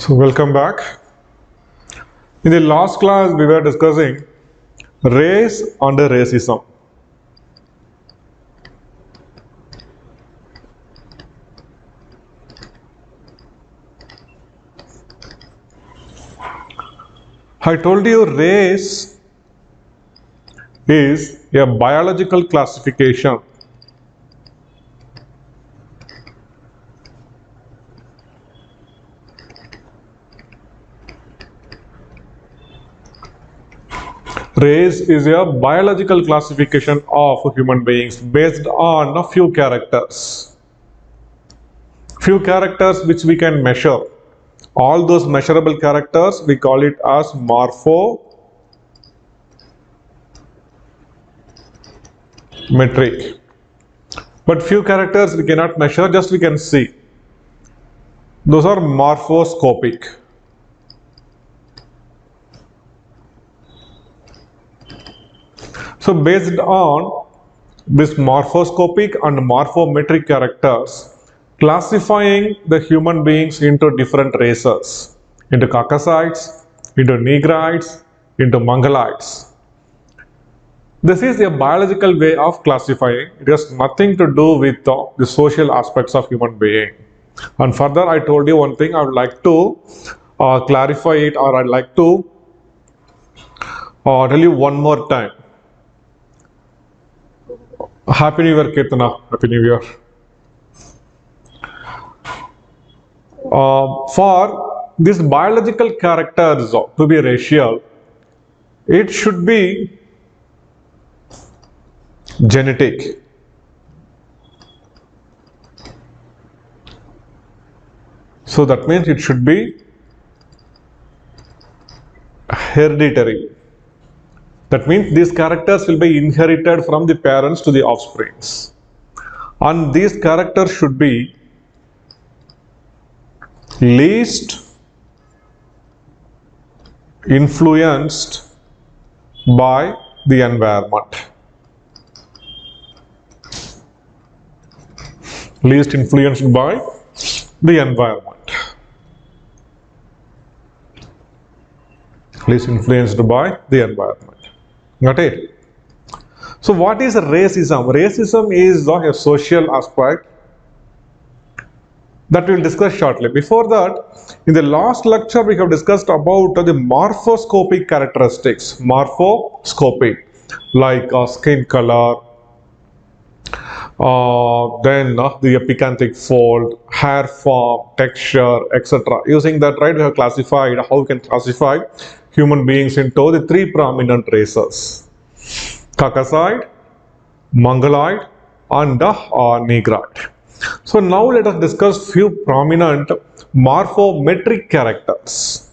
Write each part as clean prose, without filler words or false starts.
So welcome back. In the last class we were discussing race and racism. I told you race is a biological classification Race is a biological classification of human beings based on a few characters. Few characters which we can measure. All those measurable characters we call it as morphometric. But few characters we cannot measure, just we can see. Those are morphoscopic. So based on this morphoscopic and morphometric characters, classifying the human beings into different races, into Caucasides, into Negrites, into Mongolites. This is a biological way of classifying. It has nothing to do with the social aspects of human being. And further, I told you one thing, I would like to clarify it, or I'd like to tell you one more time. Happy New Year, Kirtana. Happy New Year. For these biological characters to be racial, it should be genetic. So that means it should be hereditary. That means these characters will be inherited from the parents to the offsprings. And these characters should be least influenced by the environment. Least influenced by the environment. Least influenced by the environment. Got it? So what is racism? Racism is a social aspect that we will discuss shortly. Before that, in the last lecture we have discussed about the morphoscopic characteristics. Morphoscopic, like skin color, then the epicanthic fold, hair form, texture, etc. Using that, right, we have classified how we can classify human beings into the three prominent races: Caucaside, Mongoloid, and Negroid. So now let us discuss few prominent morphometric characters.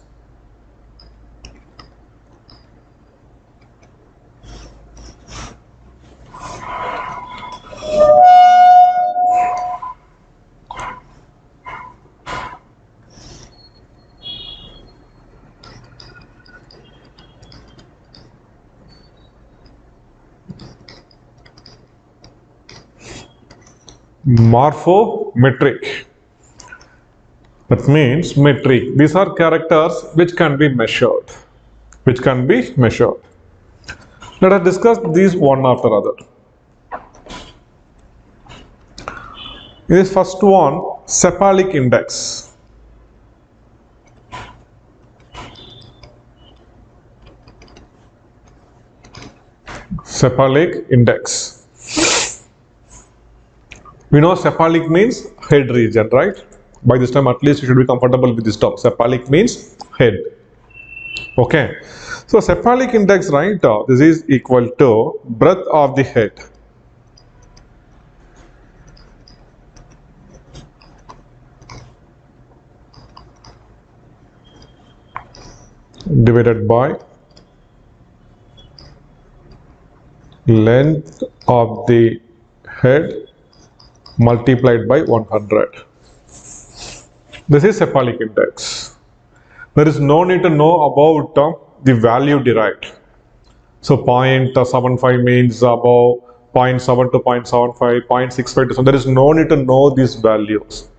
Morphometric. That means metric. These are characters which can be measured. Which can be measured. Let us discuss these one after other. This first one, cephalic index. Cephalic index. We know cephalic means head region, right? By this time at least you should be comfortable with this term. Cephalic means head. Okay. So cephalic index, right? This is equal to breadth of the head divided by length of the head multiplied by 100. This is cephalic index. There is no need to know about the value derived. So 0.75 means above 0.7 to 0.75, 0.65 to so there is no need to know these values.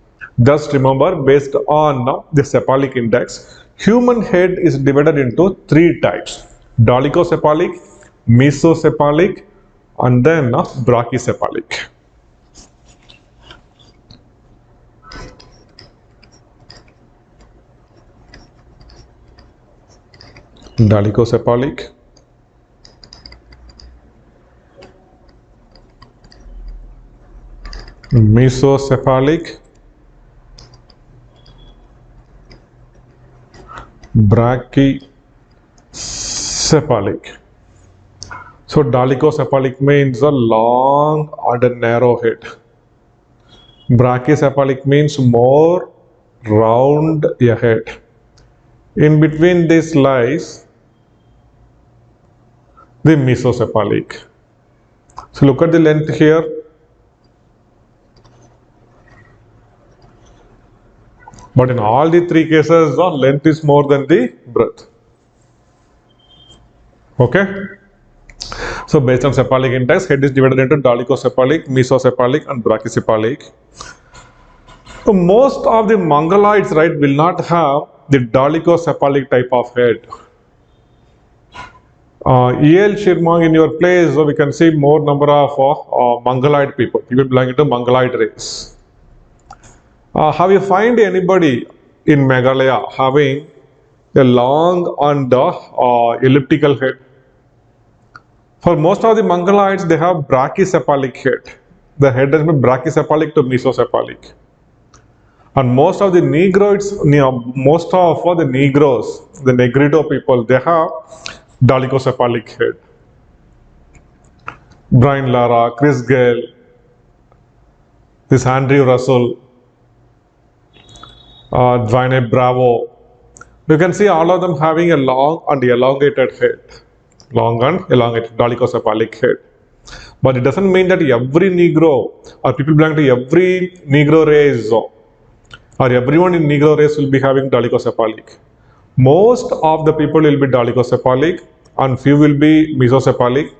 Just remember, based on the cephalic index, human head is divided into three types: dolichocephalic, mesocephalic, and then brachycephalic. Dolichocephalic, mesocephalic, brachycephalic. So dolichocephalic means a long and a narrow head. Brachycephalic means more round a head. In between this lies the mesocephalic. So look at the length here. But in all the three cases, the length is more than the breadth. Okay? So based on cephalic index, head is divided into dolichocephalic, mesocephalic, and brachycephalic. So most of the mongoloids, right, will not have the dolichocephalic type of head. E.L. Shirmang, in your place, we can see more number of mongoloid people belonging to mongoloid race. Have you find anybody in Meghalaya having a long and elliptical head? For most of the mongoloids, they have brachycephalic head. The head has been brachycephalic to mesocephalic. And most of the Negroids, most of the Negroes, the Negrito people, they have dolichocephalic head. Brian Lara, Chris Gale, this Andrew Russell, Dwayne Bravo. You can see all of them having a long and elongated head. Long and elongated dolichocephalic head. But it doesn't mean that every Negro or people belonging to every Negro race or everyone in Negro race will be having dolichocephalic. Most of the people will be dolichocephalic and few will be mesocephalic,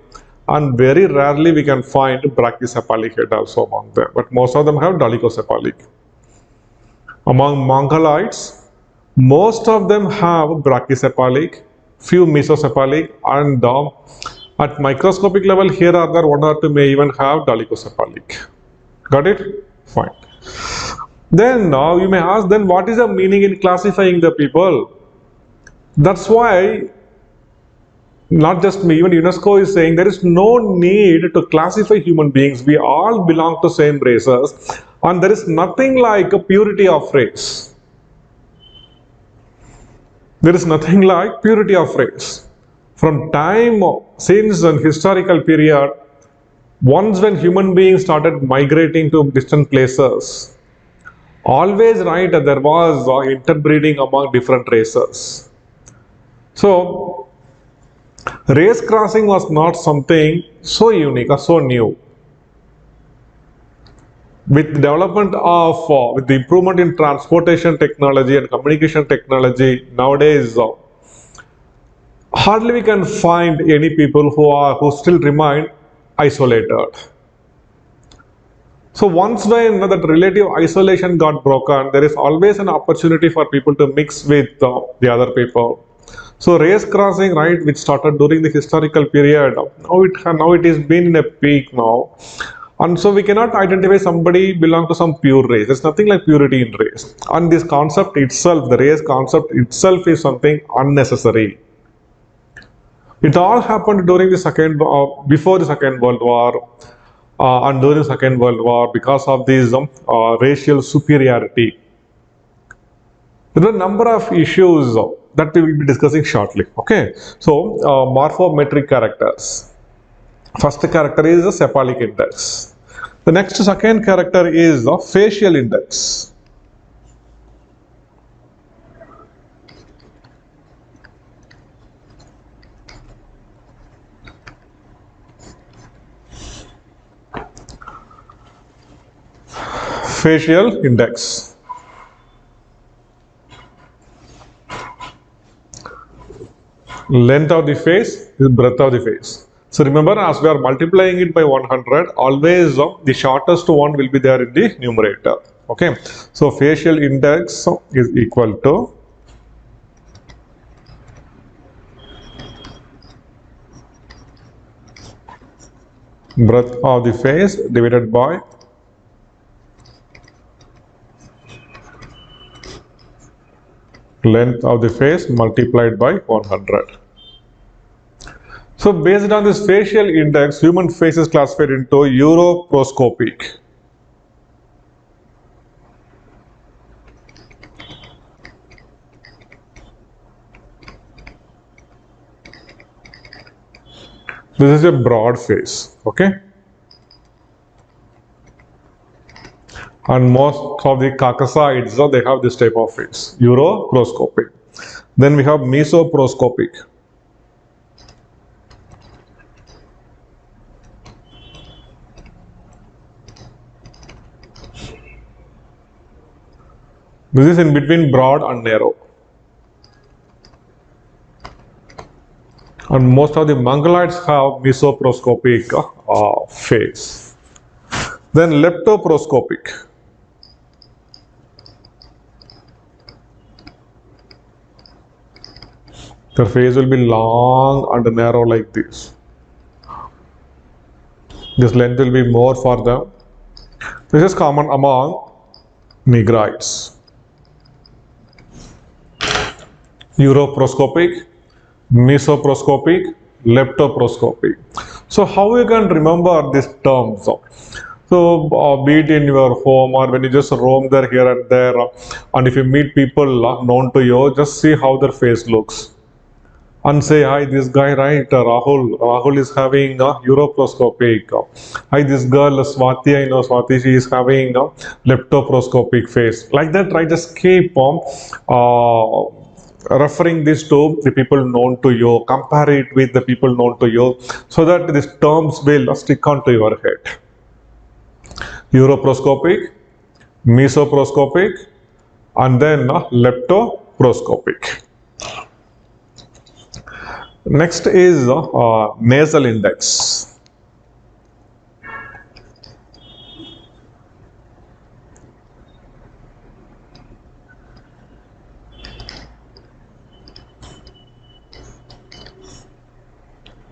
and very rarely we can find brachycephalic head also among them. But most of them have dolichocephalic. Among mongoloids, most of them have brachycephalic, few mesocephalic, and at microscopic level here or there one or two may even have dolichocephalic. Got it? Fine. Then now you may ask, then what is the meaning in classifying the people? That's why not just me, even UNESCO is saying there is no need to classify human beings. We all belong to same races, and there is nothing like a purity of race. There is nothing like purity of race. From time since an historical period, once when human beings started migrating to distant places, always right there was interbreeding among different races. So race crossing was not something so unique or so new. With the development of, with the improvement in transportation technology and communication technology, nowadays hardly we can find any people who still remain isolated. So once when that relative isolation got broken, there is always an opportunity for people to mix with the other people. So race crossing, right, which started during the historical period, now it is been in a peak now. And so we cannot identify somebody belong to some pure race. There's nothing like purity in race. And this concept itself, the race concept itself is something unnecessary. It all happened during the before the Second World War and during the Second World War because of this racial superiority. There are a number of issues that we will be discussing shortly. Okay, so morphometric characters. First character is the cephalic index. The next second character is the facial index. Facial index. Length of the face is breadth of the face. So remember, as we are multiplying it by 100, always the shortest one will be there in the numerator. Okay, so facial index is equal to breadth of the face divided by length of the face multiplied by 100. So based on this facial index, human face is classified into europroscopic. This is a broad face, okay? And most of the Caucasides, they have this type of face, europroscopic. Then we have mesoproscopic. This is in between broad and narrow. And most of the Mongoloids have mesoproscopic face. Then leptoproscopic. Their face will be long and narrow like this. This length will be more for them. This is common among Negroids. Europroscopic, mesoproscopic, leptoproscopic. So how you can remember these terms? So be it in your home or when you just roam there here and there, and if you meet people known to you, just see how their face looks. And say, hi, this guy, right, Rahul is having a uroproscopic. Hi, this girl, Swati, I know Swati, she is having a leptoproscopic face. Like that, right, just keep referring this to the people known to you, compare it with the people known to you, so that these terms will stick onto your head. Uroproscopic, mesoproscopic, and then leptoproscopic. Next is nasal index.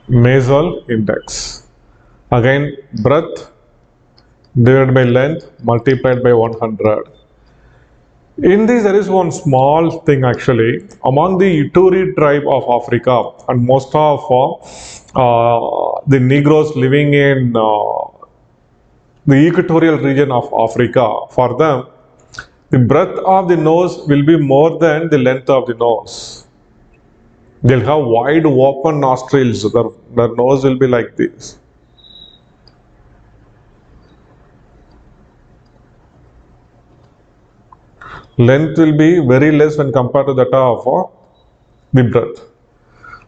Nasal index. Again, breadth divided by length multiplied by 100. In this, there is one small thing actually. Among the Ituri tribe of Africa and most of the Negroes living in the equatorial region of Africa, for them, the breadth of the nose will be more than the length of the nose. They'll have wide open nostrils. Their nose will be like this. Length will be very less when compared to that of the breadth.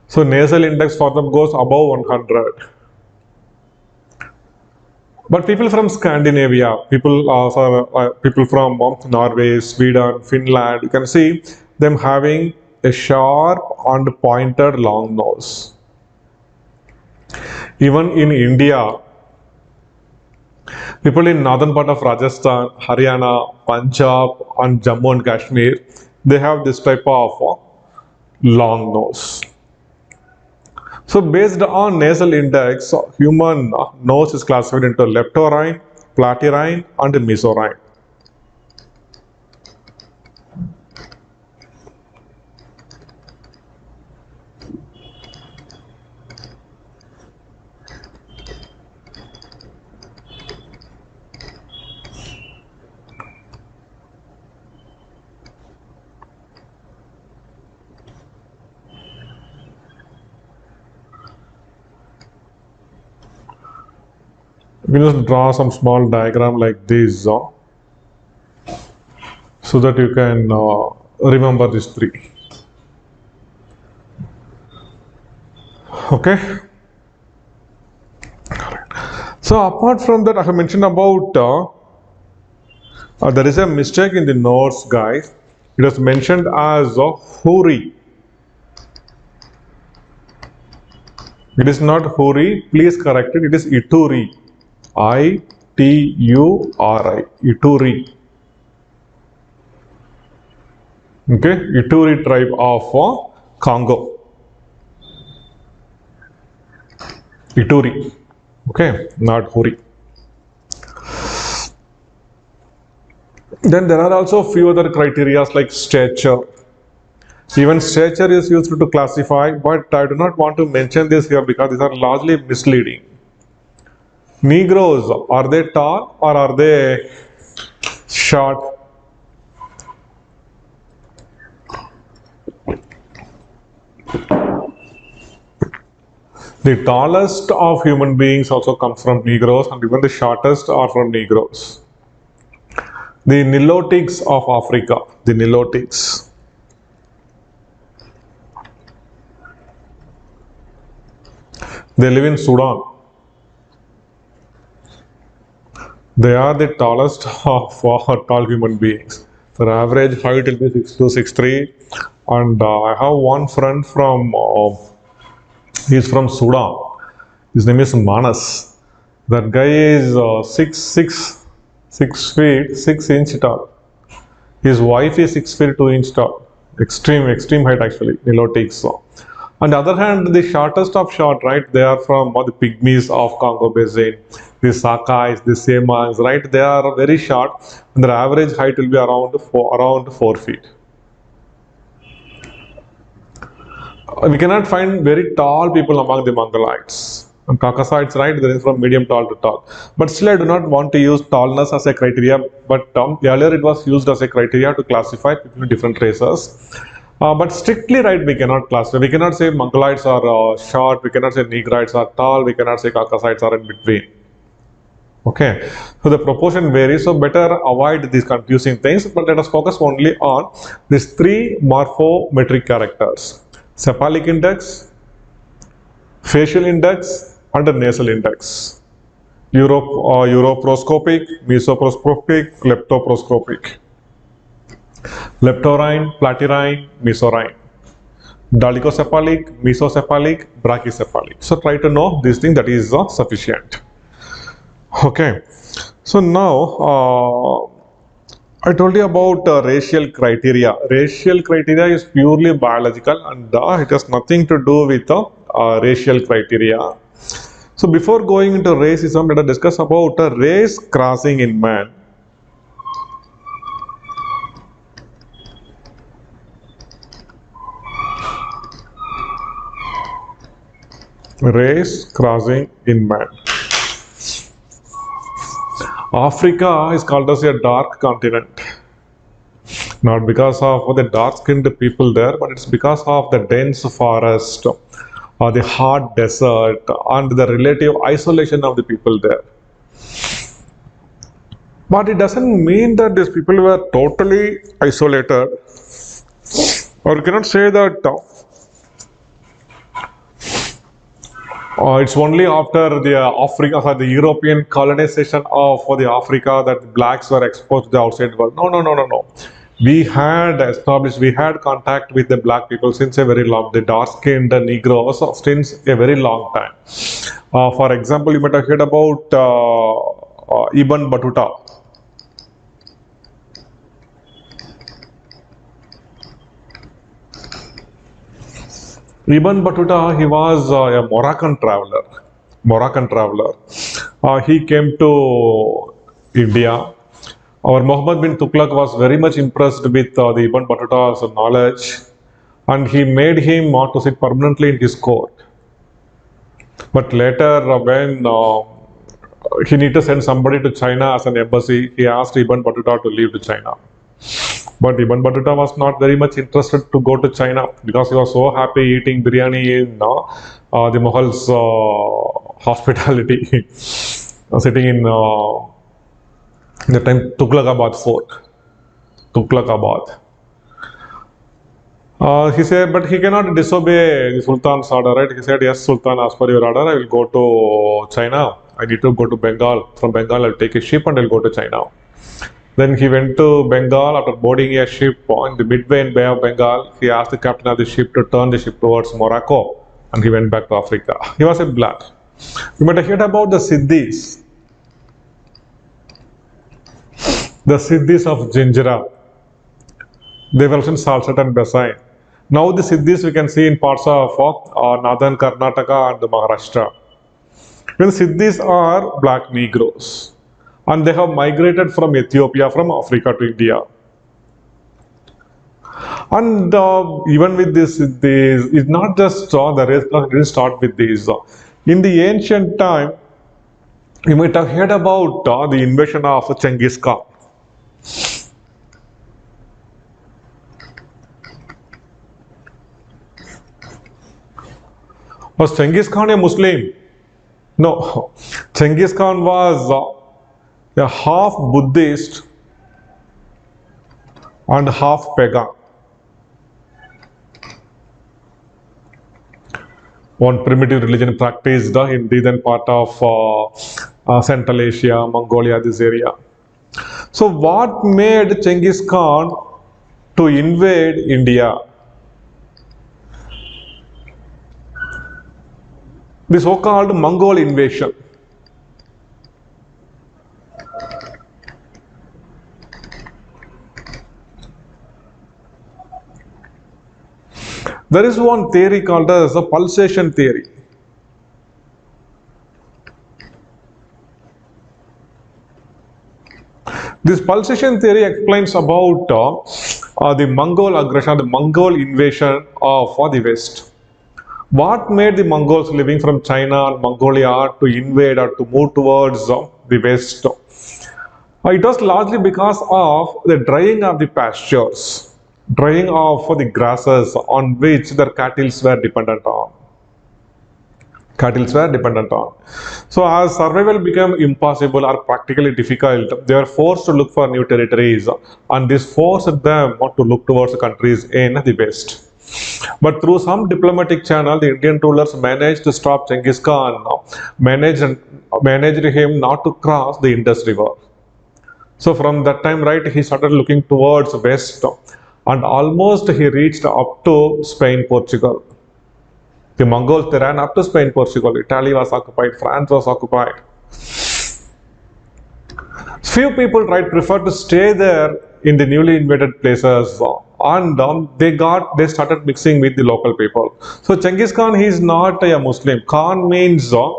So nasal index for them goes above 100. But people from Scandinavia, people from Norway, Sweden, Finland, you can see them having a sharp and pointed long nose. Even in India, people in northern part of Rajasthan, Haryana, Punjab, and Jammu and Kashmir, they have this type of long nose. So based on nasal index, human nose is classified into leptorhine, platyrhine, and mesorhine. We just draw some small diagram like this so that you can remember these three. Okay. So apart from that, I have mentioned about there is a mistake in the notes, guys. It was mentioned as Huri. It is not Huri. Please correct it. It is Ituri. I-T-U-R-I. Ituri. Okay, Ituri tribe of Congo. Ituri. Okay, not Huri. Then there are also few other criteria like stature. Even stature is used to classify, but I do not want to mention this here because these are largely misleading. Negroes, are they tall or are they short? The tallest of human beings also comes from Negroes, and even the shortest are from Negroes. The Nilotics of Africa, the Nilotics. They live in Sudan. They are the tallest of tall human beings. Their average height will be 6'2", 6'3", and I have one friend from he is from Sudan. His name is Manas. That guy is 6 feet 6 inch tall. His wife is 6 feet 2 inch tall. Extreme height actually. Nilotics. So. On the other hand, the shortest of short, right? They are from the pygmies of Congo Basin, the Sakais, the Semas, right? They are very short, and their average height will be around 4 feet. We cannot find very tall people among the Mongolites. And Caucasites, right? There is from medium tall to tall. But still, I do not want to use tallness as a criteria. But earlier it was used as a criteria to classify people in different races. But strictly, right, we cannot classify. We cannot say Mongolites are short. We cannot say Negrites are tall. We cannot say Caucasites are in between. Okay, so the proportion varies, so better avoid these confusing things, but let us focus only on these three morphometric characters: cephalic index, facial index, and the nasal index. Europroscopic, mesoproscopic, leptoproscopic. Leptorhine, platyrhine, mesorhine. Dolichocephalic, mesocephalic, brachycephalic. So try to know this thing, that is sufficient. Okay, so now I told you about racial criteria. Racial criteria is purely biological, and it has nothing to do with racial criteria. So before going into racism, let us discuss about race crossing in man. Race crossing in man. Africa is called as a dark continent. Not because of the dark-skinned people there, but it's because of the dense forest, or the hot desert, and the relative isolation of the people there. But it doesn't mean that these people were totally isolated, or you cannot say that it's only after the European colonization of the Africa that blacks were exposed to the outside world. No. We had contact with the black people since a very long, the dark-skinned Negroes since a very long time. For example, you might have heard about Ibn Battuta. Ibn Battuta, he was a Moroccan traveler. He came to India. Our Muhammad bin Tughlaq was very much impressed with the Ibn Battuta's knowledge, and he made him to sit permanently in his court. But later, when he needed to send somebody to China as an embassy, he asked Ibn Battuta to leave to China. But Ibn Battuta was not very much interested to go to China because he was so happy eating biryani in the Mughals' hospitality, sitting in the time Tughlaqabad fort. Tughlaqabad. He said, but he cannot disobey the Sultan's order, right? He said, yes, Sultan, as per your order, I will go to China. I need to go to Bengal. From Bengal, I'll take a ship and I'll go to China. Then he went to Bengal. After boarding a ship in the midway in Bay of Bengal, he asked the captain of the ship to turn the ship towards Morocco, and he went back to Africa. He was a black. You might have heard about the Siddhis. The Siddhis of Jinjira. They were in Salsat and Basain. Now the Siddhis we can see in parts of northern Karnataka and Maharashtra. Well, Siddhis are black Negroes and they have migrated from Ethiopia, from Africa to India. And even with this it's not just the race class didn't start with these. In the ancient time, you might have heard about the invasion of Genghis Khan. Was Genghis Khan a Muslim? No. Genghis Khan was a half Buddhist and half pagan. One primitive religion practiced in the then part of Central Asia, Mongolia, this area. So what made Genghis Khan to invade India? The so-called Mongol invasion. There is one theory called as the pulsation theory. This pulsation theory explains about the Mongol aggression, the Mongol invasion of the West. What made the Mongols living from China and Mongolia to invade or to move towards the West? It was largely because of the drying of the pastures, drying of the grasses on which their cattle were dependent on. So as survival became impossible or practically difficult, they were forced to look for new territories, and this forced them to look towards countries in the West. But through some diplomatic channel, the Indian rulers managed to stop Genghis Khan, managed him not to cross the Indus River. So from that time, right, he started looking towards West, and almost he reached up to Spain, Portugal. The Mongols, they ran up to Spain, Portugal. Italy was occupied, France was occupied. Few people, right, preferred to stay there in the newly invaded places, and they started mixing with the local people. So Genghis Khan, he is not a Muslim. Khan means an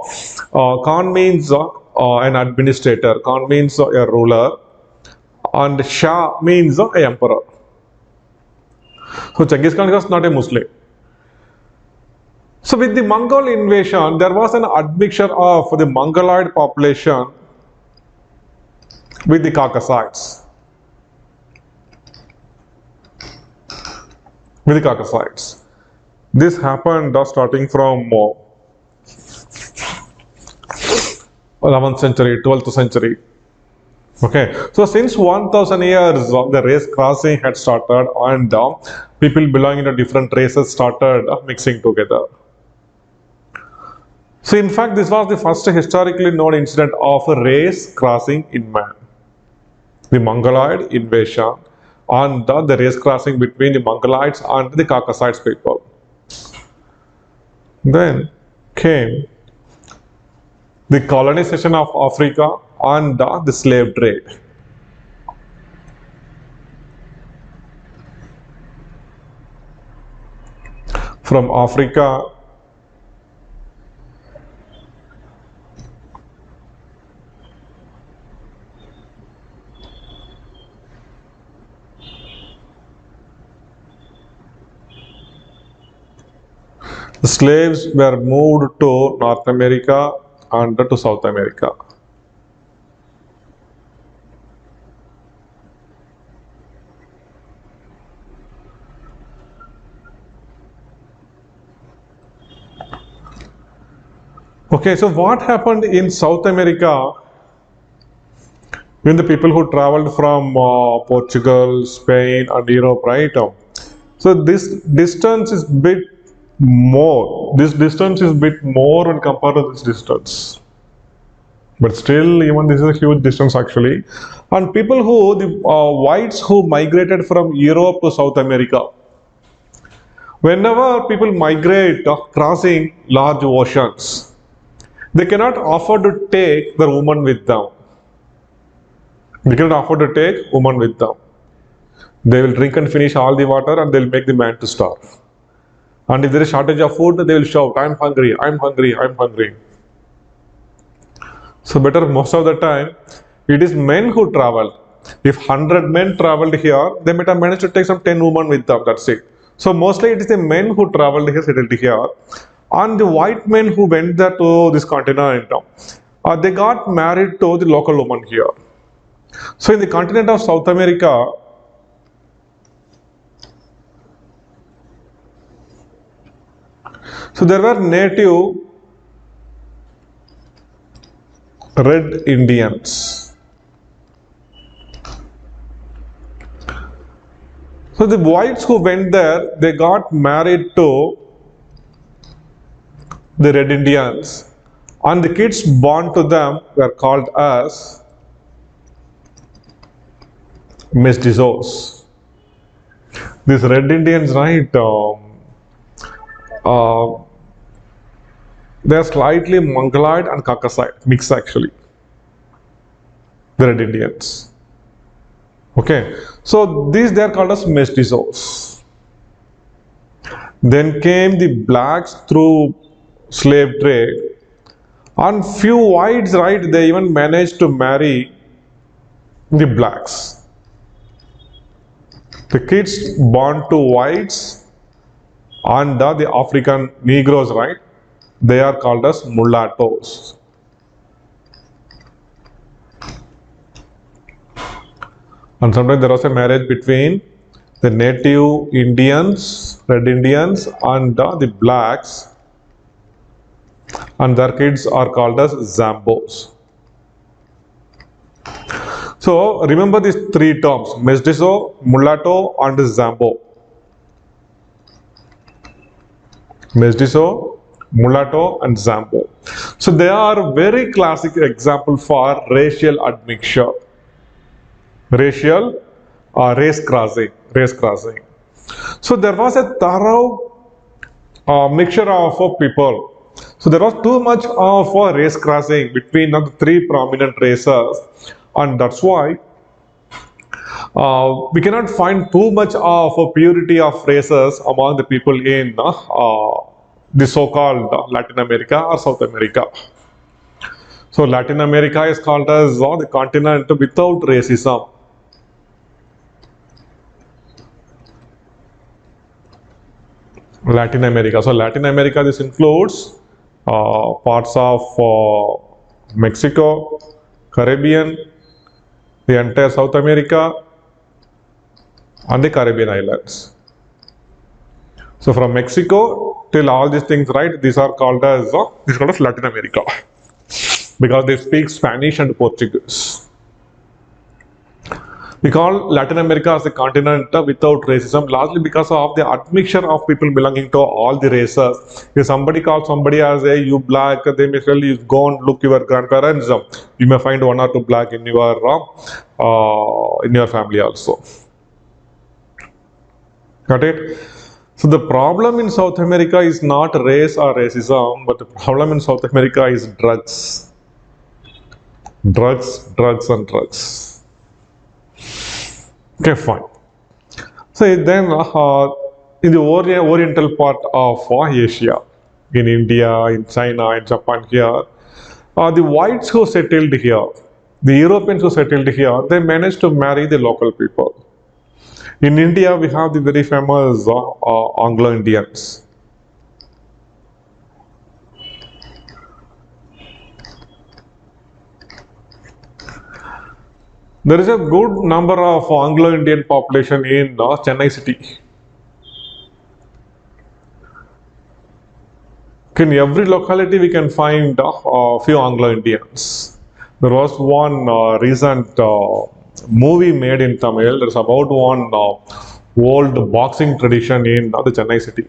administrator. Khan means a ruler, and Shah means a emperor. So Genghis Khan was not a Muslim. So with the Mongol invasion, there was an admixture of the Mongoloid population with the Caucasides. This happened starting from 11th century, 12th century. Okay, so since 1000 years, the race crossing had started, and people belonging to different races started mixing together. So in fact, this was the first historically known incident of a race crossing in man. The Mongoloid invasion and the race crossing between the Mongolites and the Caucasides people. Then came the colonization of Africa and the slave trade. From Africa, the slaves were moved to North America and to South America. Okay, so what happened in South America when the people who traveled from Portugal, Spain, and Europe, right? So this distance is bit more. This distance is bit more when compared to this distance. But still, even this is a huge distance actually. And people who, the whites who migrated from Europe to South America, whenever people migrate crossing large oceans, they cannot afford to take their woman with them. They cannot afford to take woman with them. They will drink and finish all the water and they'll make the man to starve. And if there is shortage of food, they will shout, I'm hungry, I'm hungry, I'm hungry. So better most of the time, it is men who travel. If 100 men traveled here, they might have managed to take some 10 women with them, that's it. So mostly it is the men who traveled here, settled here. And the white men who went there to this continent, they got married to the local woman here. So in the continent of South America, so there were native red Indians. So the whites who went there, they got married to the red Indians, and the kids born to them were called as mestizos. These red Indians, right? Uh, they are slightly Mongoloid and Caucasoid mix actually. The red Indians. Okay, so these they are called as mestizos. Then came the blacks through slave trade, and few whites, right? They even managed to marry the blacks. The kids born to whites and the African Negroes, right? They are called as mulattoes. And sometimes there was a marriage between the native Indians, red Indians, and the blacks, and their kids are called as Zambos. So remember these three terms: mestizo, mulatto, and Zambo. Mestizo, mulatto, and Zambo. So they are very classic example for racial admixture, racial race crossing. So there was a thorough mixture of people. So there was too much of race crossing between the three prominent races, and that's why we cannot find too much of a purity of races among the people in the so-called Latin America or South America. So Latin America is called as the continent without racism. Latin America. So Latin America, this includes parts of Mexico, Caribbean, the entire South America, and the Caribbean islands. So from Mexico till all these things, right? These are called as Latin America because they speak Spanish and Portuguese. We call Latin America as a continent without racism, largely because of the admixture of people belonging to all the races. If somebody calls somebody as a you black, they may tell you go and look your grandparents. You may find one or two black in your family also. Got it? So the problem in South America is not race or racism, but the problem in South America is drugs. Drugs, drugs, and drugs. Okay, fine. So then in the oriental part of Asia, in India, in China, in Japan here, the whites who settled here, the Europeans who settled here, they managed to marry the local people. In India, we have the very famous Anglo-Indians. There is a good number of Anglo-Indian population in Chennai city. In every locality, we can find a few Anglo-Indians. There was one recent movie made in Tamil. There's about one old boxing tradition in the Chennai city.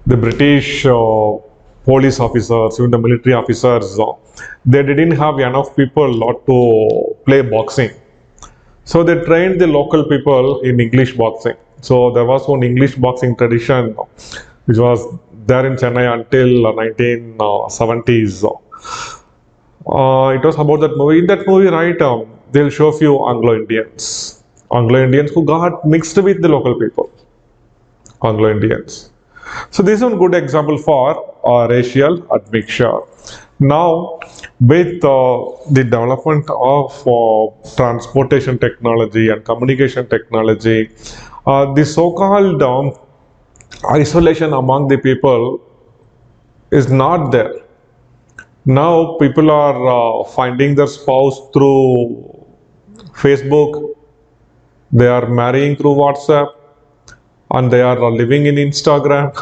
The British police officers, even the military officers, they didn't have enough people to play boxing. So they trained the local people in English boxing. So there was one English boxing tradition which was there in Chennai until 1970s. It was about that movie. In that movie, right, they'll show few Anglo-Indians. Anglo-Indians who got mixed with the local people, Anglo-Indians. So this is one good example for racial admixture. Now, with the development of transportation technology and communication technology, the so-called isolation among the people is not there. Now people are finding their spouse through Facebook, they are marrying through WhatsApp, and they are living in Instagram.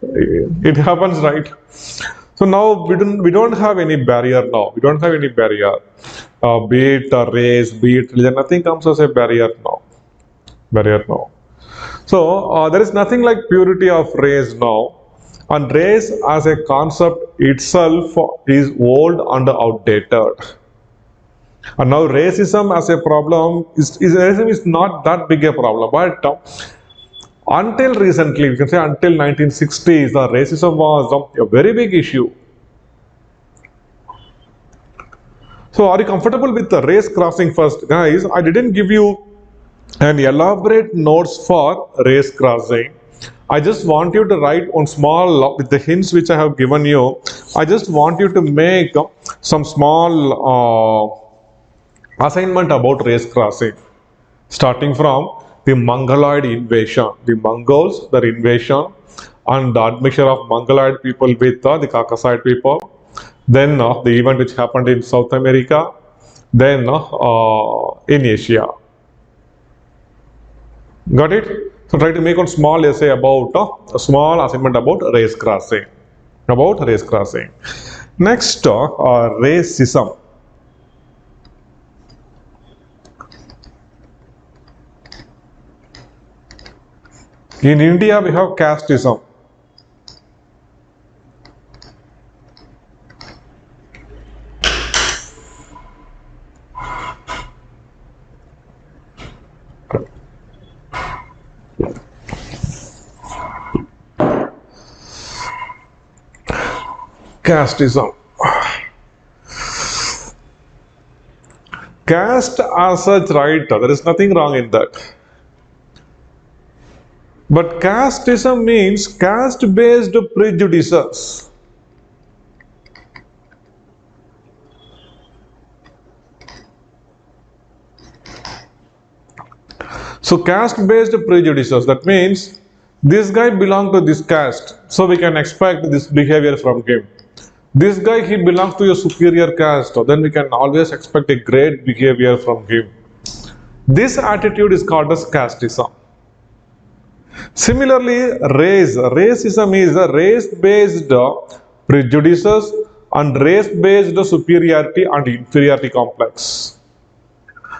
It happens, right? So now we don't have any barrier now. We don't have any barrier. Be it race, be it religion, nothing comes as a barrier now. Barrier now. So there is nothing like purity of race now. And race as a concept itself is old and outdated. And now racism as a problem racism is not that big a problem. But until recently, we can say until 1960s, the racism was a very big issue. So are you comfortable with the race crossing first? Guys, I didn't give you an elaborate notes for race crossing. I just want you to write on small, with the hints which I have given you, I just want you to make some small assignment about race crossing. Starting from the Mongoloid invasion, the Mongols, their invasion, and the admixture of Mongoloid people with the Caucasoid people. Then the event which happened in South America, then in Asia. Got it? So try to make a small essay about a small assignment about race crossing. About race crossing. Next, racism. In India, we have casteism. Casteism. Caste as such, right? There is nothing wrong in that. But casteism means caste-based prejudices. So caste-based prejudices, that means this guy belongs to this caste, so we can expect this behavior from him. This guy, he belongs to a superior caste, then we can always expect a great behavior from him. This attitude is called as casteism. Similarly, racism is a race-based prejudices and race-based superiority and inferiority complex.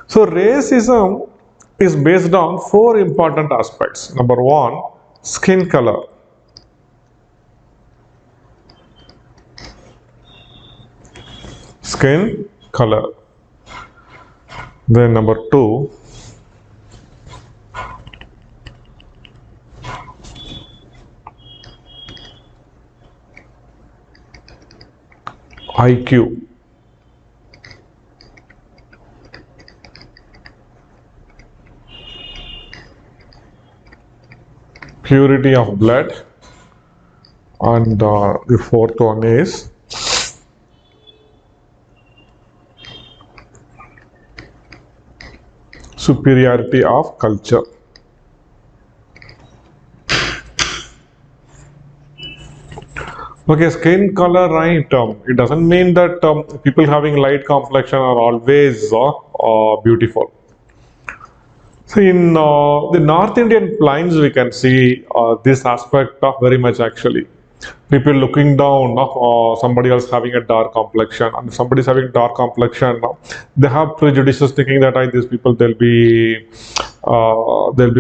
So racism is based on four important aspects. Number one, skin color. Skin color. Then number two, IQ. Purity of blood. And the fourth one is superiority of culture. Okay, skin color, right? It doesn't mean that people having light complexion are always beautiful. So in the North Indian plains, we can see this aspect of very much actually. People looking down, somebody else having a dark complexion, and somebody is having dark complexion, they have prejudices thinking that these people they'll be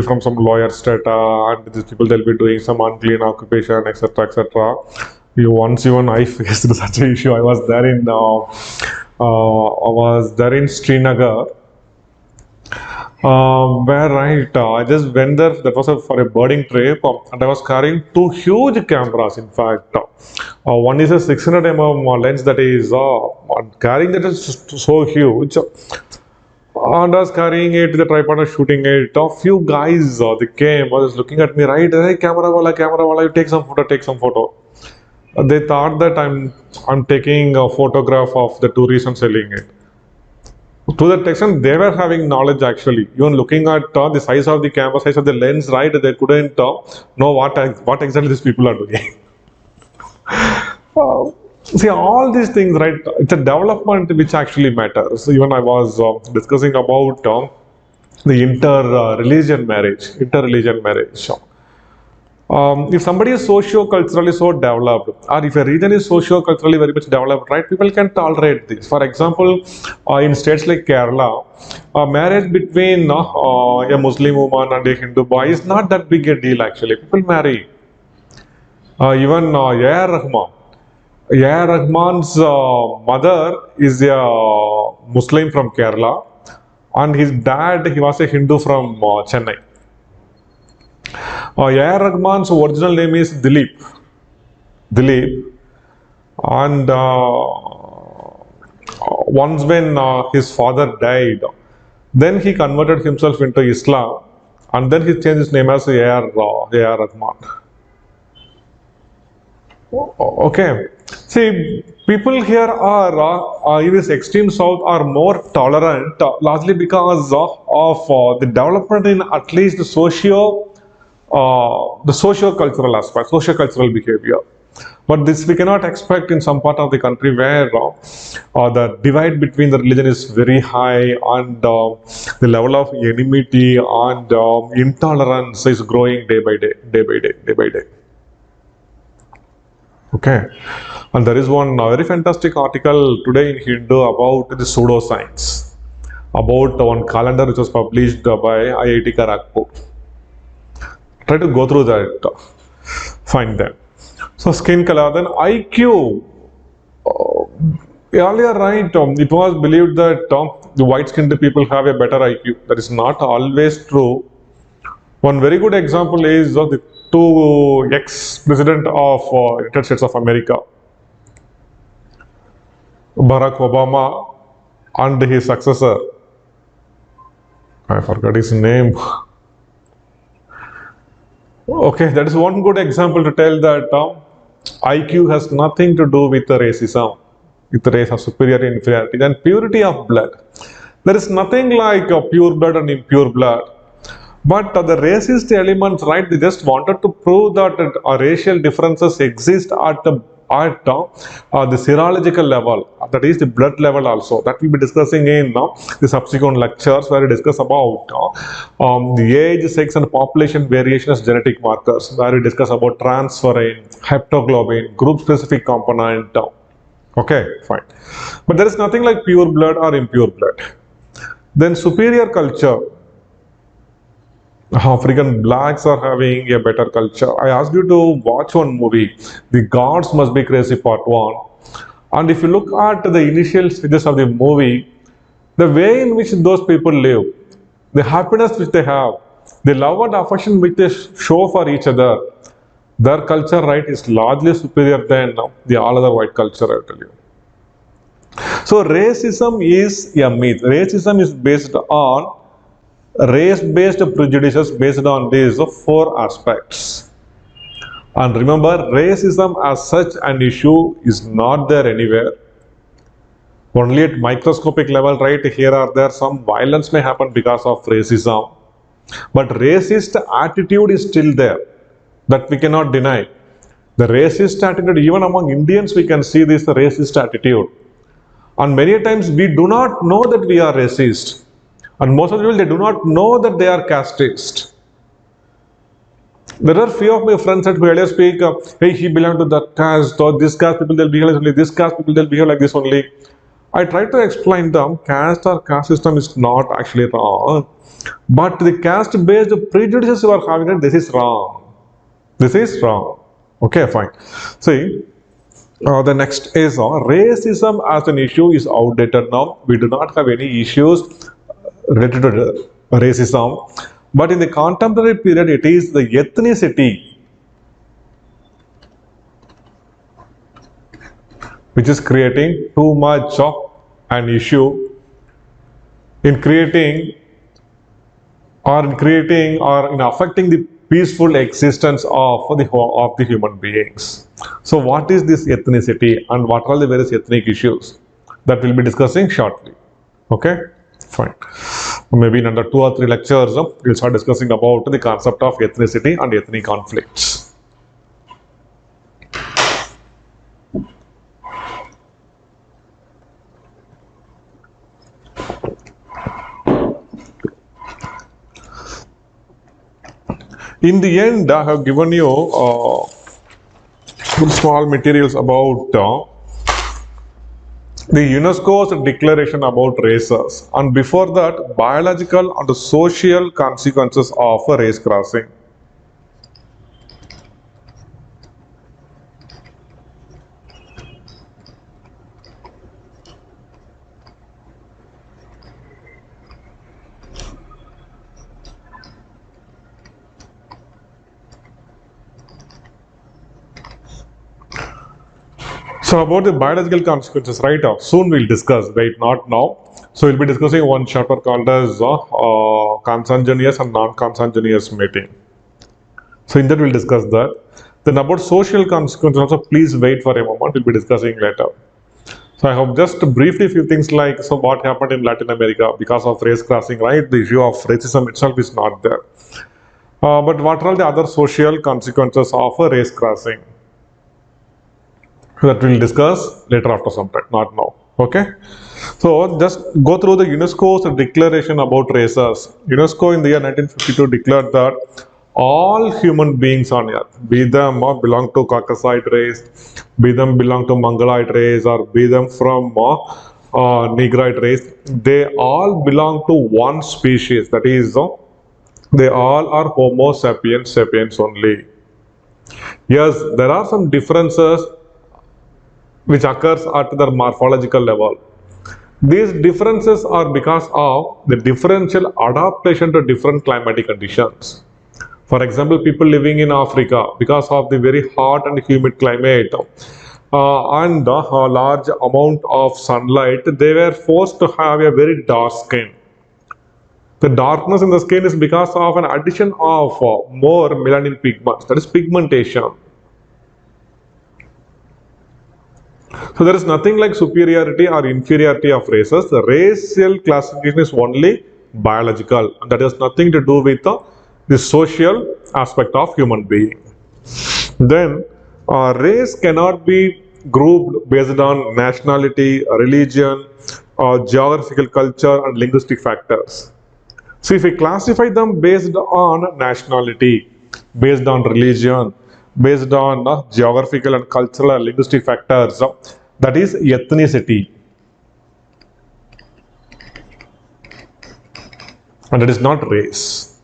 from some lawyer strata, and these people they'll be doing some unclean occupation, etc., etc. Once even I faced such an issue. I was there in Srinagar. Where right, I just went there. That was for a birding trip, and I was carrying two huge cameras. In fact, one is a 600 mm lens that is carrying that is so huge. And I was carrying it, the tripod was shooting it. A few guys, they came, was looking at me, right? Hey, camera wala, you take some photo, take some photo. They thought that I'm taking a photograph of the tourist and selling it. To that extent, they were having knowledge actually. Even looking at the size of the camera, size of the lens, right? They couldn't know what exactly these people are doing. See, all these things, right? It's a development which actually matters. Even I was discussing about the inter-religion marriage. If somebody is socio-culturally so developed, or if a region is socio-culturally very much developed, right, people can tolerate this. For example, in states like Kerala, marriage between a Muslim woman and a Hindu boy is not that big a deal actually. People marry. Even A.R. Rahman. A.R. Rahman's mother is a Muslim from Kerala, and his dad, he was a Hindu from Chennai. A.R. Rahman's original name is Dilip. Dilip, and once when his father died, then he converted himself into Islam, and then he changed his name as A.R. Rahman. Okay. See, people here are in this extreme south are more tolerant, largely because of the development in at least the socio-cultural aspect, socio-cultural behavior. But this we cannot expect in some part of the country where the divide between the religion is very high, and the level of enmity and intolerance is growing day by day, day by day, day by day. Okay, and there is one very fantastic article today in Hindu about the pseudoscience, about one calendar which was published by IIT Kharagpur. Try to go through that, find them. So skin color, then IQ. Earlier, right, it was believed that the white-skinned people have a better IQ. That is not always true. One very good example is the two ex-president of United States of America, Barack Obama and his successor. I forgot his name. Okay, that is one good example to tell that IQ has nothing to do with the racism, with the race of superiority and inferiority, and purity of blood. There is nothing like pure blood and impure blood. But the racist elements, right, they just wanted to prove that racial differences exist at the serological level, that is the blood level also. That we'll be discussing in the subsequent lectures, where we discuss about the age, sex and population variation as genetic markers, where we discuss about transferrin, heptoglobin, group-specific component. Okay, fine. But there is nothing like pure blood or impure blood. Then superior culture. African blacks are having a better culture. I asked you to watch one movie, The Gods Must Be Crazy Part 1. And if you look at the initial stages of the movie, the way in which those people live, the happiness which they have, the love and affection which they show for each other, their culture, right, is largely superior than the all other white culture, I tell you. So racism is a myth. Racism is based on race-based prejudices based on these four aspects. And remember, racism as such an issue is not there anywhere. Only at microscopic level, right, here or there, some violence may happen because of racism. But racist attitude is still there. That we cannot deny. The racist attitude, even among Indians, we can see this racist attitude. And many times we do not know that we are racist. And most of the people, they do not know that they are casteist. There are few of my friends that who earlier speak, hey, he belongs to that caste, or this caste people, they'll behave like only this caste people, they'll behave like this only. I try to explain them, caste or caste system is not actually wrong. But the caste-based prejudices you are having, this is wrong. This is wrong. Okay, fine. See, the next is racism as an issue is outdated now. We do not have any issues related to racism. But in the contemporary period, it is the ethnicity which is creating too much of an issue in creating or in affecting the peaceful existence of the human beings. So what is this ethnicity and what are the various ethnic issues that we'll be discussing shortly. Okay, fine. Maybe in under 2 or 3 lectures, we'll start discussing about the concept of ethnicity and ethnic conflicts. In the end, I have given you some small materials about the UNESCO's declaration about races, and before that, biological and social consequences of race crossing. So about the biological consequences, right? Soon we'll discuss, right? Not now. So we'll be discussing one chapter called as consanguineous and non-consanguineous mating. So in that we'll discuss that. Then about social consequences also, please wait for a moment. We'll be discussing later. So I have just briefly few things like, so what happened in Latin America because of race crossing, right? The issue of racism itself is not there. But what are the other social consequences of a race crossing? That we'll discuss later after some time, not now. Okay. So just go through the UNESCO's declaration about races. UNESCO in the year 1952 declared that all human beings on earth, be them belong to Caucasoid race, be them belong to Mongoloid race, or be them from Negroid race, they all belong to one species. That is, they all are Homo sapiens sapiens only. Yes, there are some differences which occurs at the morphological level. These differences are because of the differential adaptation to different climatic conditions. For example, people living in Africa, because of the very hot and humid climate and a large amount of sunlight, they were forced to have a very dark skin. The darkness in the skin is because of an addition of more melanin pigments, that is pigmentation. So there is nothing like superiority or inferiority of races. The racial classification is only biological, and that has nothing to do with the social aspect of human being. Then race cannot be grouped based on nationality, religion, geographical culture and linguistic factors. So if we classify them based on nationality, based on religion, based on geographical and cultural and linguistic factors, that is ethnicity. And it is not race.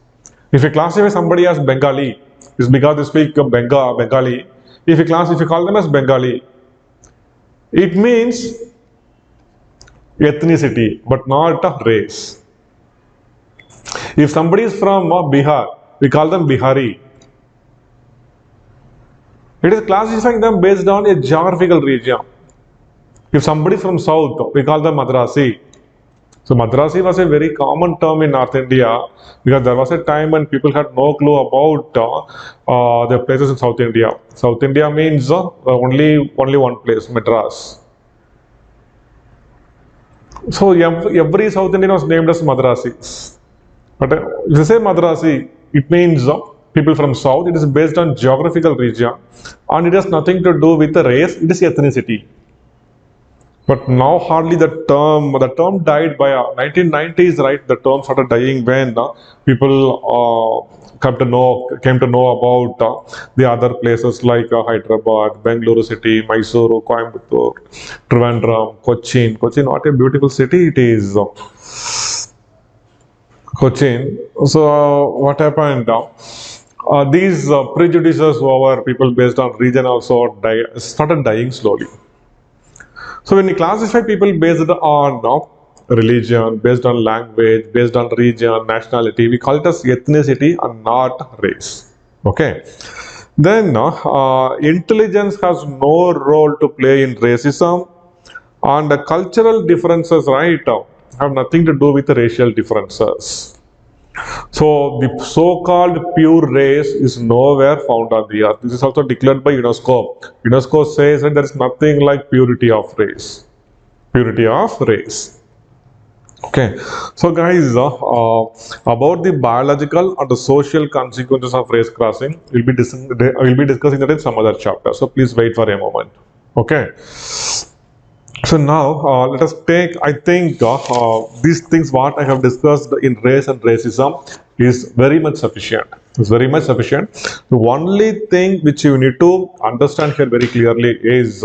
If you classify somebody as Bengali, it's because they speak Bengali. If you call them as Bengali, it means ethnicity, but not a race. If somebody is from Bihar, we call them Bihari. It is classifying them based on a geographical region. If somebody is from South, we call them Madrasi. So Madrasi was a very common term in North India because there was a time when people had no clue about the places in South India. South India means only one place, Madras. So every South Indian was named as Madrasis. But if you say Madrasi, it means people from South. It is based on geographical region and it has nothing to do with the race, it is ethnicity. But now hardly the term died by 1990s, right? The term started dying when people came to know about the other places like Hyderabad, Bengaluru city, Mysuru, Coimbatore, Trivandrum, Cochin. Cochin, what a beautiful city it is. Cochin. So what happened? These prejudices over people based on region also started dying slowly. So when we classify people based on religion, based on language, based on region, nationality, we call it as ethnicity and not race. Okay. Then intelligence has no role to play in racism and the cultural differences, right? have nothing to do with the racial differences. So the so-called pure race is nowhere found on the earth. This is also declared by UNESCO. UNESCO says that there is nothing like purity of race. Purity of race. Okay, so guys, about the biological and the social consequences of race crossing, we'll be discussing that in some other chapter. So please wait for a moment. Okay. So now let us take. I think these things what I have discussed in race and racism is very much sufficient. It's very much sufficient. The only thing which you need to understand here very clearly is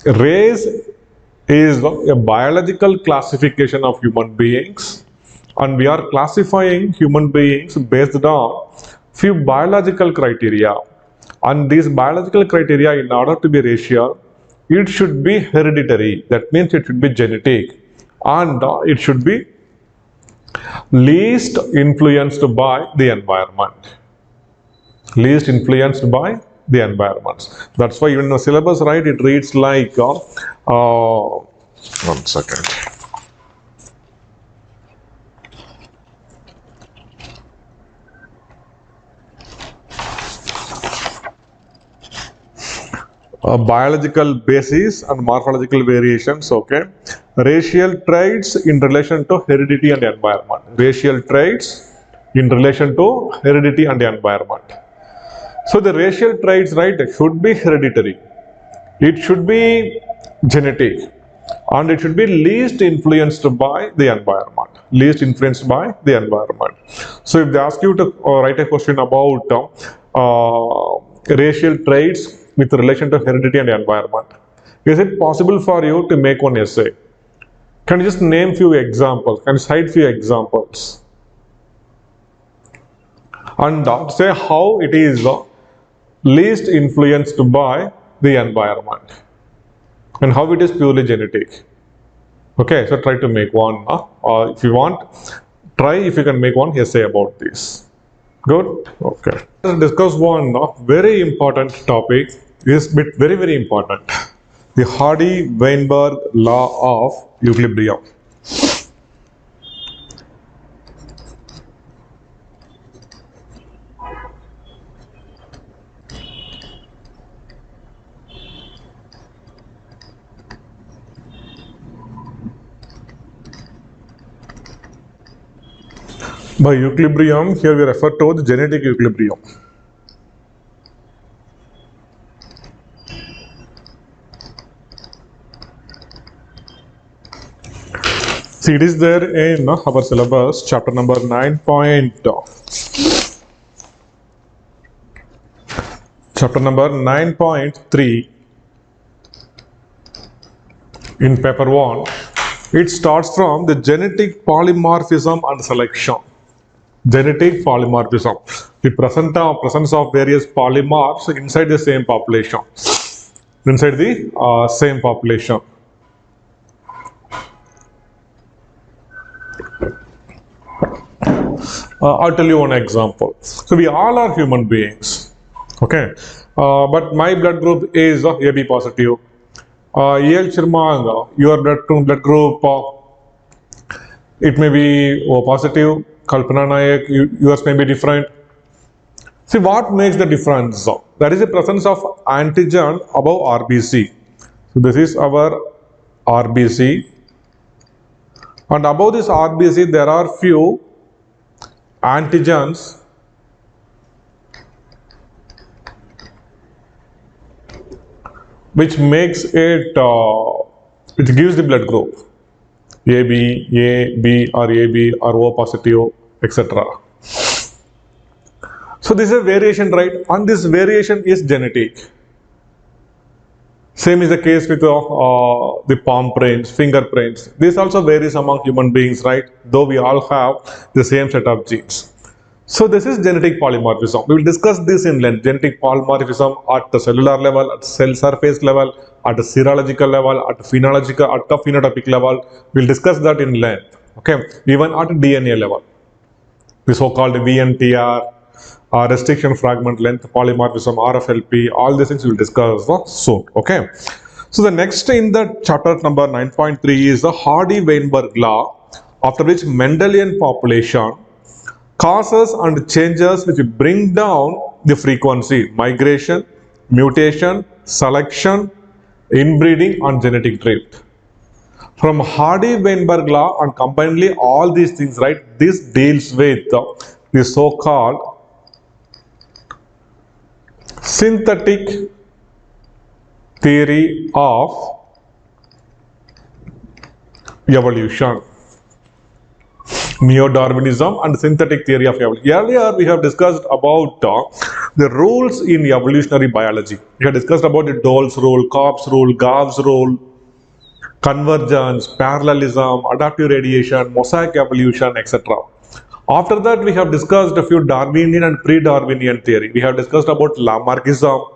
race is a biological classification of human beings, and we are classifying human beings based on few biological criteria. And these biological criteria, in order to be racial, it should be hereditary. That means it should be genetic, and it should be least influenced by the environment. Least influenced by the environments. That's why even in the syllabus, right, it reads like, one second. Biological basis and morphological variations, okay. Racial traits in relation to heredity and environment. Racial traits in relation to heredity and environment. So the racial traits, right, should be hereditary. It should be genetic, and it should be least influenced by the environment. Least influenced by the environment. So if they ask you to write a question about racial traits with relation to heredity and environment, is it possible for you to make one essay? Can you just name few examples? Can you cite few examples? And say how it is least influenced by the environment and how it is purely genetic. Okay, so try to make one. If you want, try if you can make one essay about this. Good? Okay. Let's discuss one very important topic. This bit very, very important. The Hardy-Weinberg law of equilibrium. By equilibrium, here we refer to the genetic equilibrium. See, it is there in our syllabus, chapter number 9. Chapter number 9.3 in paper 1. It starts from the genetic polymorphism and selection. Genetic polymorphism, the presence of various polymorphs inside the same population. Inside the same population. I'll tell you one example. So we all are human beings, okay? But my blood group is AB positive. El Chirmang, your blood group, it may be O positive. Kalpana Nayak, yours may be different. See, what makes the difference? That is the presence of antigen above RBC. So this is our RBC, and above this RBC there are few antigens which makes it, it gives the blood group AB, A, B or O positive, etc. So this is a variation, right? And this variation is genetic. Same is the case with the palm prints, fingerprints. This also varies among human beings, right? Though we all have the same set of genes. So this is genetic polymorphism. We will discuss this in length. Genetic polymorphism at the cellular level, at cell surface level, at the serological level, at the phenotypic level. We will discuss that in length. Okay, even at DNA level. The so-called VNTR, restriction fragment length polymorphism, RFLP, all these things we will discuss soon. Okay. So the next in the chapter number 9.3 is the Hardy-Weinberg law, after which Mendelian population causes and changes which bring down the frequency, migration, mutation, selection, inbreeding and genetic drift. From Hardy-Weinberg law and combinedly all these things, right, this deals with the so-called synthetic theory of evolution. Neo-Darwinism and synthetic theory of evolution. Earlier, we have discussed about the rules in evolutionary biology. We have discussed about the Dole's rule, Cobb's rule, Gauss rule, convergence, parallelism, adaptive radiation, mosaic evolution, etc. After that, we have discussed a few Darwinian and pre-Darwinian theory. We have discussed about Lamarckism,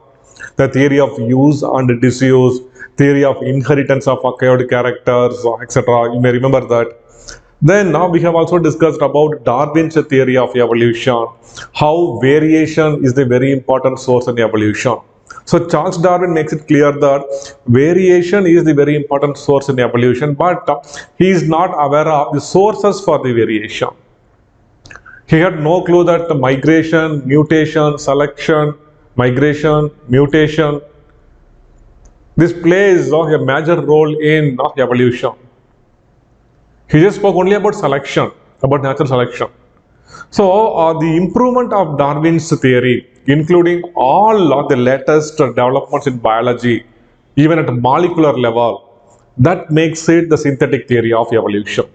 the theory of use and disuse, theory of inheritance of acquired characters, etc. You may remember that. Then now we have also discussed about Darwin's theory of evolution, how variation is the very important source in evolution. So Charles Darwin makes it clear that variation is the very important source in evolution, but he is not aware of the sources for the variation. He had no clue that the migration, mutation, selection, migration, mutation, this plays a major role in evolution. He just spoke only about selection, about natural selection. So the improvement of Darwin's theory, including all of the latest developments in biology, even at a molecular level, that makes it the synthetic theory of evolution.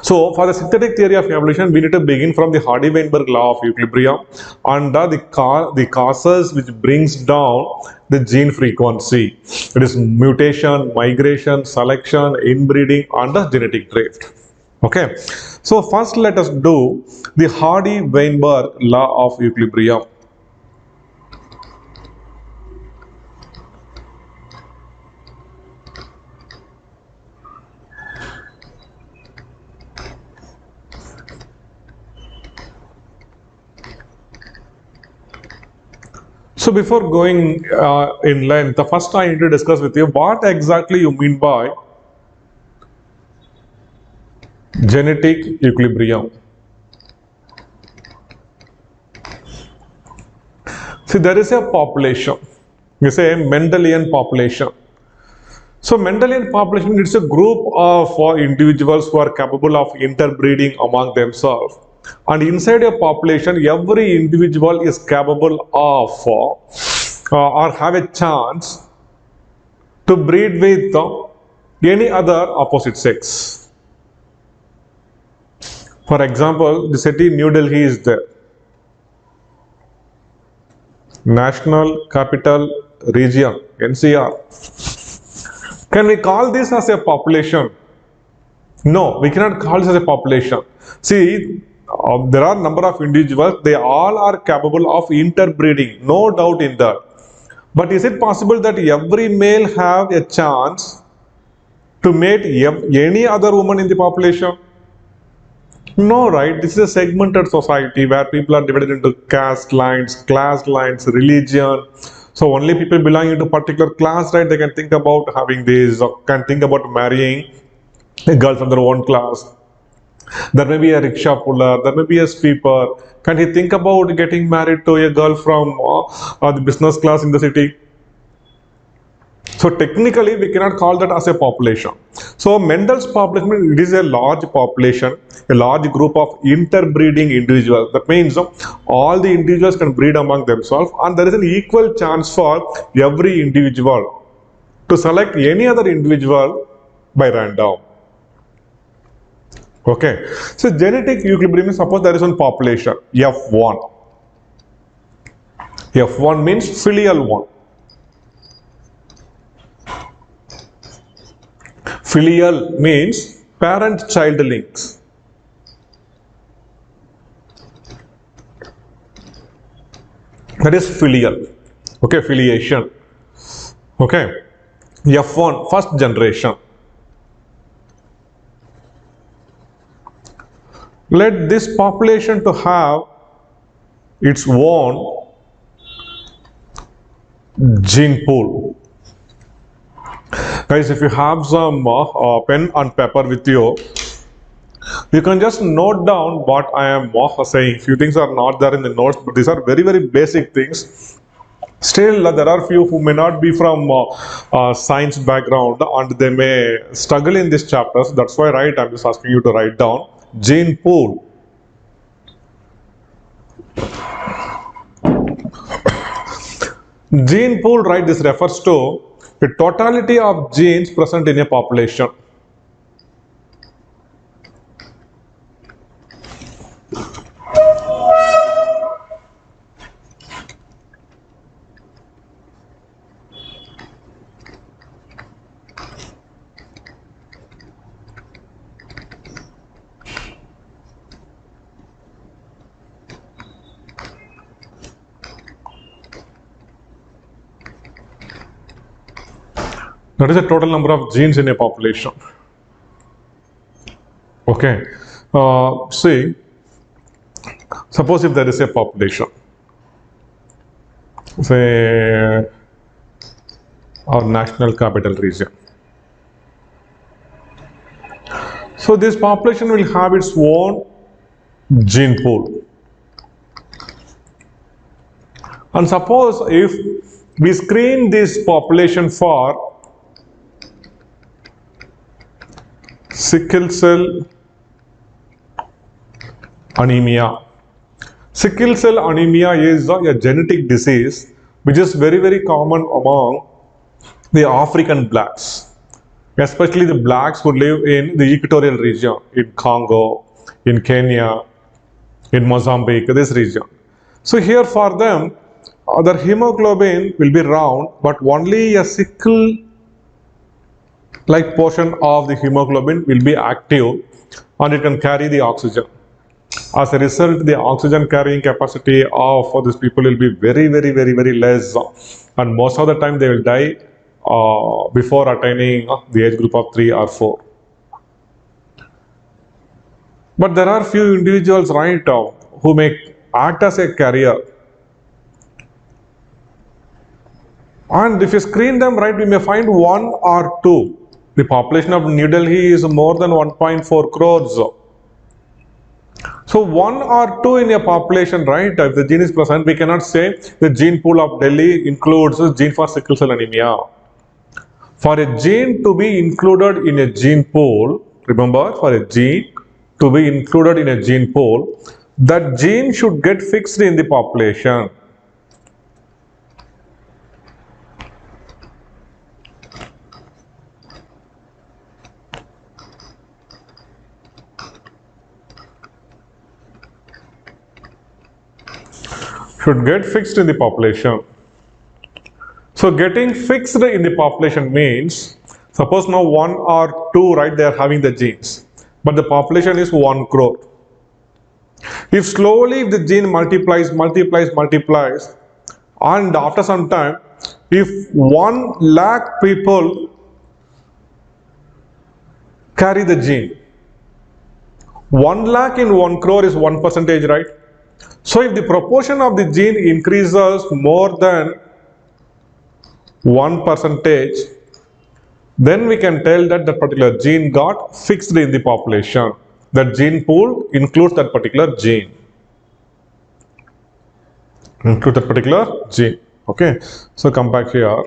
So for the synthetic theory of evolution, we need to begin from the Hardy-Weinberg law of equilibrium and the causes which brings down the gene frequency. It is mutation, migration, selection, inbreeding and the genetic drift. Okay. So first let us do the Hardy-Weinberg law of equilibrium. So before going in length, the first I need to discuss with you what exactly you mean by genetic equilibrium. See, there is a population, we say Mendelian population. So Mendelian population is a group of individuals who are capable of interbreeding among themselves. And inside a population, every individual is capable of or have a chance to breed with any other opposite sex. For example, the city New Delhi is there. National Capital Region, NCR. Can we call this as a population? No, we cannot call this as a population. See, there are a number of individuals, they all are capable of interbreeding, no doubt in that. But is it possible that every male have a chance to mate any other woman in the population? No, right? This is a segmented society where people are divided into caste lines, class lines, religion. So only people belonging to a particular class, right? They can think about having this, or can think about marrying a girl from their own class. There may be a rickshaw puller, there may be a sweeper. Can he think about getting married to a girl from the business class in the city? So technically, we cannot call that as a population. So Mendel's population, it is a large population, a large group of interbreeding individuals. That means all the individuals can breed among themselves, and there is an equal chance for every individual to select any other individual by random. Okay. So genetic equilibrium, suppose there is one population, F1. F1 means filial one. Filial means parent-child links. That is filial. Okay, filiation. Okay. F1, first generation. Let this population to have its own gene pool. Guys, if you have some pen and paper with you, you can just note down what I am saying. Few things are not there in the notes, but these are very, very basic things. Still, there are few who may not be from science background and they may struggle in these chapters. That's why, right, I'm just asking you to write down gene pool. Gene pool, right, this refers to the totality of genes present in a population. That is the total number of genes in a population. Okay. See, suppose if there is a population, say our national capital region. So this population will have its own gene pool. And suppose if we screen this population for sickle cell anemia. Sickle cell anemia is a genetic disease which is very, very common among the African blacks, especially the blacks who live in the equatorial region, in Congo, in Kenya, in Mozambique, this region. So here for them, their hemoglobin will be round, but only a sickle like portion of the hemoglobin will be active and it can carry the oxygen. As a result, the oxygen carrying capacity of these people will be very, very, very, very less, and most of the time they will die before attaining the age group of 3 or 4. But there are few individuals, right, who may act as a carrier. And if you screen them, right, we may find 1 or 2. The population of New Delhi is more than 1.4 crores. So 1 or 2 in a population, right, if the gene is present, we cannot say the gene pool of Delhi includes a gene for sickle cell anemia. For a gene to be included in a gene pool, remember, for a gene to be included in a gene pool, that gene should get fixed in the population. Should get fixed in the population. So getting fixed in the population means, suppose now 1 or 2, right, they are having the genes, but the population is 1 crore. If slowly the gene multiplies, and after some time, if 1 lakh people carry the gene, 1 lakh in 1 crore is 1%, right? So if the proportion of the gene increases more than 1%, then we can tell that that particular gene got fixed in the population. That gene pool includes that particular gene. Okay, so come back here.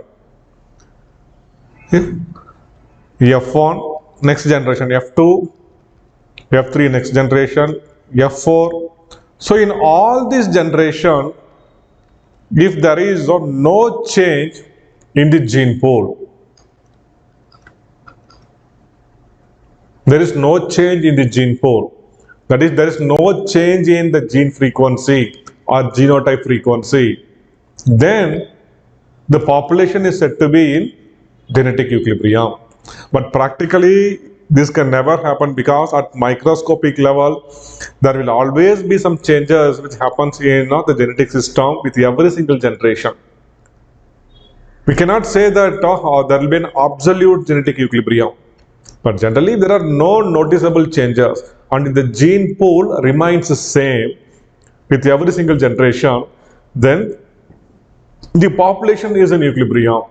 F1 next generation, F2, F3 next generation, F4. So in all this generation, if there is no change in the gene pool, there is no change in the gene pool, that is, there is no change in the gene frequency or genotype frequency, then the population is said to be in genetic equilibrium. But practically this can never happen, because at microscopic level there will always be some changes which happens in the genetic system with every single generation. We cannot say that there will be an absolute genetic equilibrium, but generally there are no noticeable changes and the gene pool remains the same with every single generation, then the population is in equilibrium.